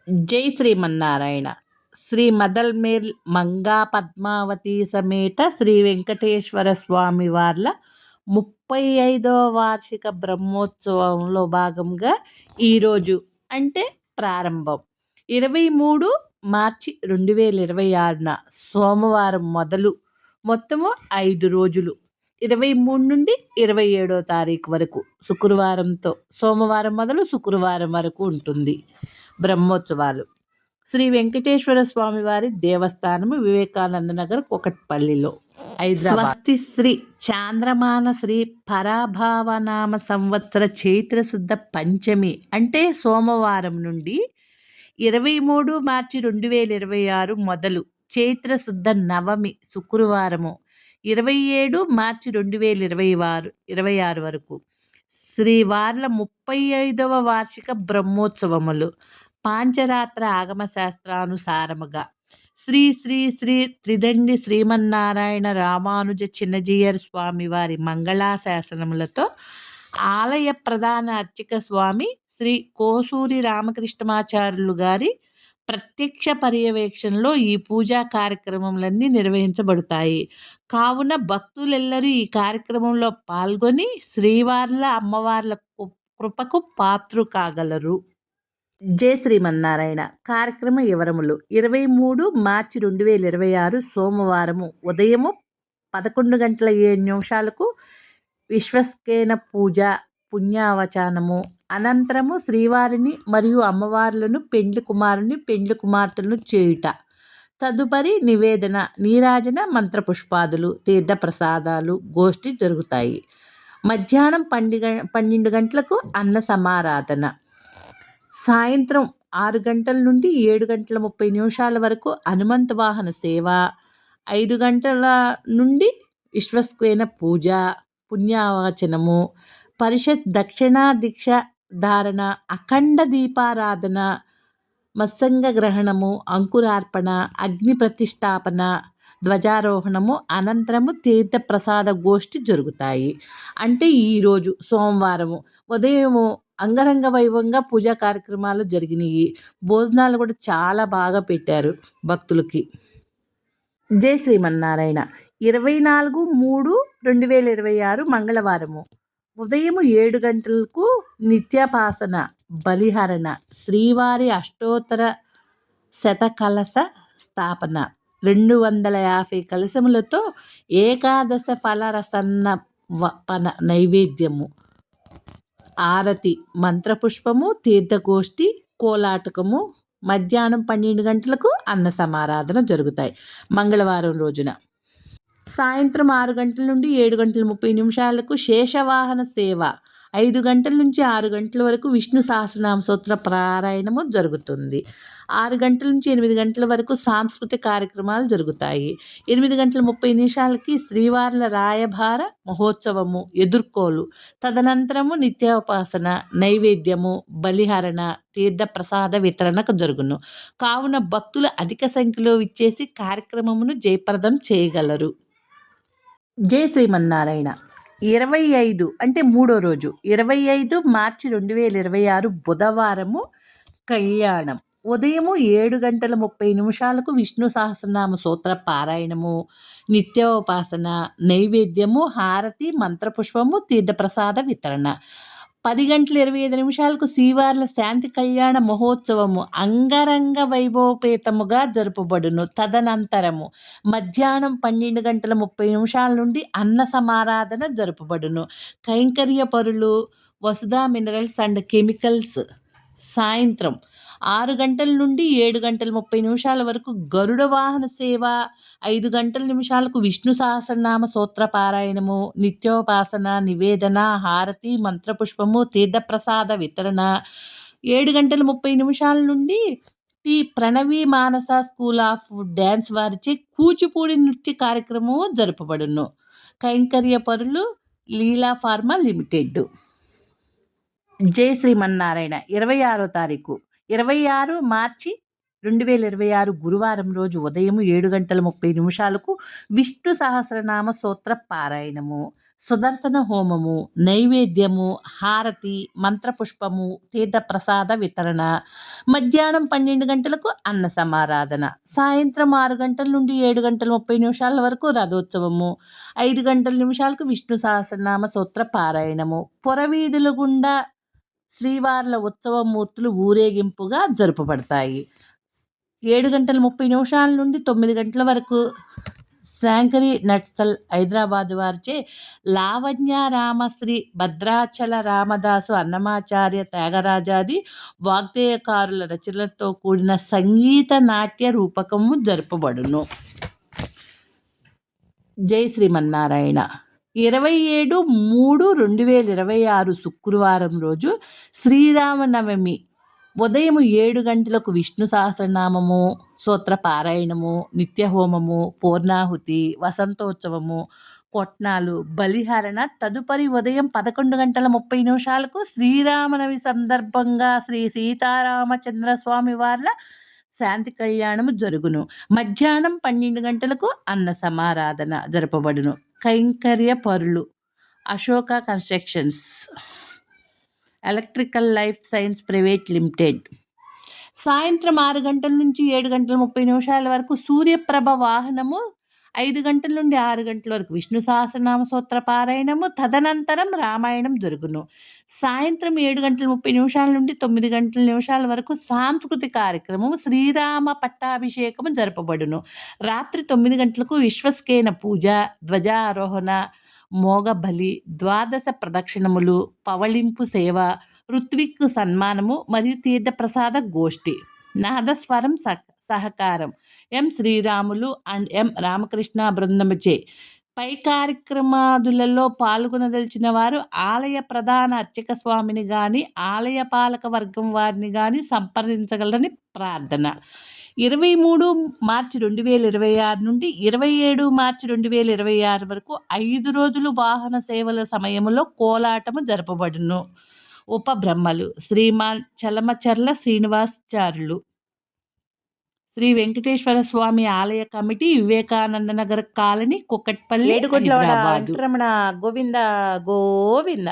జై శ్రీమన్నారాయణ. శ్రీ మదల్మేల్ మంగా పద్మావతి సమేత శ్రీ వెంకటేశ్వర స్వామి వార్ల 35వ వార్షిక బ్రహ్మోత్సవంలో భాగంగా ఈరోజు అంటే ప్రారంభం 23 మార్చి 2026న సోమవారం మొదలు మొత్తము 5 రోజులు 23 నుండి 27వ తారీఖు వరకు శుక్రవారంతో సోమవారం మొదలు శుక్రవారం వరకు ఉంటుంది బ్రహ్మోత్సవాలు. శ్రీ వెంకటేశ్వర స్వామి వారి దేవస్థానము వివేకానంద నగర్ కుకట్పల్లిలో హైదరాబాద్. స్వస్తి శ్రీ చాంద్రమాన శ్రీ పరాభావనామ సంవత్సర చైత్ర శుద్ధ పంచమి అంటే సోమవారం నుండి 23 మార్చి 2026 మొదలు చైత్ర శుద్ధ నవమి శుక్రవారము 27 మార్చి 2026 వరకు శ్రీవార్ల 35వ వార్షిక బ్రహ్మోత్సవములు పాంచరాత్ర ఆగమ శాస్త్రానుసారముగా శ్రీ శ్రీ శ్రీ త్రిదండి శ్రీమన్నారాయణ రామానుజ చిన్నజీయర్ స్వామి వారి మంగళాశాసనములతో ఆలయ ప్రధాన అర్చక స్వామి శ్రీ కోసూరి రామకృష్ణమాచార్యులు గారి ప్రత్యక్ష పర్యవేక్షణలో ఈ పూజా కార్యక్రమములన్నీ నిర్వహించబడతాయి. కావున భక్తులెల్లరూ ఈ కార్యక్రమంలో పాల్గొని శ్రీవార్ల అమ్మవార్ల కృపకు పాత్రు కాగలరు. జై శ్రీమన్నారాయణ. కార్యక్రమ వివరములు 23 మార్చి 2026 సోమవారము ఉదయము 11:07 విశ్వస్కేన పూజ పుణ్యావచానము అనంతరము శ్రీవారిని మరియు అమ్మవార్లను పెండ్లి కుమారుని పెండ్లి కుమార్తెలను చేయుట తదుపరి నివేదన నీరాజన మంత్రపుష్పాదులు తీర్థప్రసాదాలు గోష్ఠి జరుగుతాయి. మధ్యాహ్నం 12 గంటలకు అన్న సమారాధన. సాయంత్రం 6 గంటల నుండి 7:30 వరకు హనుమంత వాహన సేవ 5 గంటల నుండి విశ్వస్కేన పూజ పుణ్యావచనము పరిషత్ దక్షిణా దీక్ష ధారణ అఖండ దీపారాధన మత్సంగ గ్రహణము అంకురార్పణ అగ్ని ప్రతిష్టాపన ధ్వజారోహణము అనంతరము తీర్థప్రసాద గోష్ఠి జరుగుతాయి. అంటే ఈరోజు సోమవారము ఉదయము అంగరంగ వైభవంగా పూజా కార్యక్రమాలు జరిగినాయి. భోజనాలు కూడా చాలా బాగా పెట్టారు భక్తులకి. జై శ్రీమన్నారాయణ. 24/3/2026 మంగళవారము ఉదయం 7 గంటలకు నిత్యాపాసన బలిహరణ శ్రీవారి అష్టోత్తర శతకలశ స్థాపన 250 కలశములతో ఏకాదశ ఫలరసన్న పన నైవేద్యము ఆరతి మంత్రపుష్పము తీర్థగోష్ఠి కోలాటకము మధ్యాహ్నం 12 గంటలకు అన్న సమారాధన జరుగుతాయి. మంగళవారం రోజున సాయంత్రం 6 గంటల నుండి 7:30 శేషవాహన సేవ 5 గంటల నుంచి 6 గంటల వరకు విష్ణు సహస్రనామ స్తోత్ర పారాయణము జరుగుతుంది. 6 గంటల నుంచి 8 గంటల వరకు సాంస్కృతిక కార్యక్రమాలు జరుగుతాయి. 8:30 శ్రీవార్ల రాయభార మహోత్సవము ఎదుర్కోలు తదనంతరము నిత్యోపాసన నైవేద్యము బలిహరణ తీర్థప్రసాద వితరణకు జరుగును. కావున భక్తులు అధిక సంఖ్యలో విచ్చేసి కార్యక్రమమును జయప్రదం చేయగలరు. జై శ్రీమన్నారాయణ. 25 అంటే మూడో రోజు 25 మార్చి 2026 బుధవారము కళ్యాణం ఉదయము 7:30 విష్ణు సహస్రనామ స్తోత్ర పారాయణము నిత్యోపాసన నైవేద్యము హారతి మంత్రపుష్పము తీర్థప్రసాద వితరణ 10:25 శ్రీవార్ల శాంతి కళ్యాణ మహోత్సవము అంగరంగ వైభవపేతముగా జరుపబడును. తదనంతరము మధ్యాహ్నం 12:30 నుండి అన్న సమారాధన జరుపబడును. కైంకర్య పరులు వసుధా మినరల్స్ అండ్ కెమికల్స్ సాయంత్రం 6 గంటల నుండి 7:30 వరకు గరుడ వాహన సేవ 5 విష్ణు సహస్రనామ స్తోత్ర పారాయణము నిత్యోపాసన నివేదన హారతి మంత్రపుష్పము తీర్థప్రసాద వితరణ 7:30 నుండి T Pranavi Manasa school of dance వారిచే కూచిపూడి నృత్య కార్యక్రమము జరుపబడును. కైంకర్య పరులు లీలా ఫార్మా లిమిటెడ్. జై శ్రీమన్నారాయణ. 26వ తారీఖు 26 మార్చి 2026 గురువారం రోజు ఉదయం 7:30 విష్ణు సహస్రనామ స్తోత్ర పారాయణము సుదర్శన హోమము, నైవేద్యము, హారతి, మంత్రపుష్పము, తీర్థప్రసాద వితరణ. మధ్యాహ్నం 12 గంటలకు అన్న సమారాధన. సాయంత్రం 6 గంటల నుండి 7 గంటల 30 నిమిషాల వరకు రథోత్సవము. 5 గంటల నిమిషాలకు విష్ణు సహస్రనామ స్తోత్ర పారాయణము. పురవీధుల గుండా శ్రీవార్ల ఉత్సవమూర్తులు ఊరేగింపుగా జరుపబడతాయి. 7 గంటల 30 నిమిషాల నుండి 9 గంటల వరకు శాంకరి నట్సల్ హైదరాబాద్ వారిచే లావణ్య రామశ్రీ భద్రాచల రామదాసు అన్నమాచార్య త్యాగరాజాది వాగ్గేయకారుల రచనలతో కూడిన సంగీత నాట్య రూపకము జరుపబడును. జై శ్రీమన్నారాయణ. 27/3/2026 శుక్రవారం రోజు శ్రీరామనవమి ఉదయం 7 గంటలకు విష్ణు సహస్రనామము స్తోత్ర పారాయణము, నిత్యహోమము, పూర్ణాహుతి, వసంతోత్సవము, కొట్నాలు, బలిహరణ. తదుపరి ఉదయం 11 గంటల 30 నిమిషాలకు శ్రీరామనవమి సందర్భంగా శ్రీ సీతారామచంద్ర స్వామి వార్ల శాంతి కళ్యాణము జరుగును. మధ్యాహ్నం 12 గంటలకు అన్న సమారాధన జరపబడును. కైంకర్య పరులు Ashoka constructions, electrical life science private limited. సాయంత్రం 6 గంటల నుంచి 7 గంటల 30 నిమిషాల వరకు సూర్యప్రభ వాహనము. 5 గంటల నుండి 6 గంటల వరకు విష్ణు సహస్రనామ స్తోత్ర పారాయణము. తదనంతరం రామాయణం జరుగును. సాయంత్రం 7 గంటల 30 నిమిషాల నుండి 9 గంటల నిమిషాల వరకు సాంస్కృతిక కార్యక్రమము శ్రీరామ పట్టాభిషేకము జరపబడును. రాత్రి 9 గంటలకు విశ్వస్కేన పూజ, ధ్వజారోహణ, మోగబలి, 12 ప్రదక్షిణములు, పవళింపు సేవ, ఋత్విక్ సన్మానము మరియు తీర్థప్రసాద గోష్ఠి. నాదస్వరం సహకారం ఎం శ్రీరాములు అండ్ ఎం రామకృష్ణ బృందముచే. పై కార్యక్రమాదులలో పాల్గొనదలిచిన వారు ఆలయ ప్రధాన అర్చక స్వామిని గాని ఆలయ పాలక వర్గం వారిని గాని సంప్రదించగలరని ప్రార్థన. 23 మార్చి 2026 నుండి 27 మార్చి 2026 వరకు 5 రోజులు వాహన సేవల సమయంలో కోలాటము జరపబడును. ఉపబ్రహ్మలు శ్రీమాన్ చలమచర్ల శ్రీనివాసాచార్యులు, శ్రీ వెంకటేశ్వర స్వామి ఆలయ కమిటీ, వివేకానంద నగర్ కాలనీ, కుకట్పల్లి, హైదరాబాదు. రమణ గోవింద గోవింద.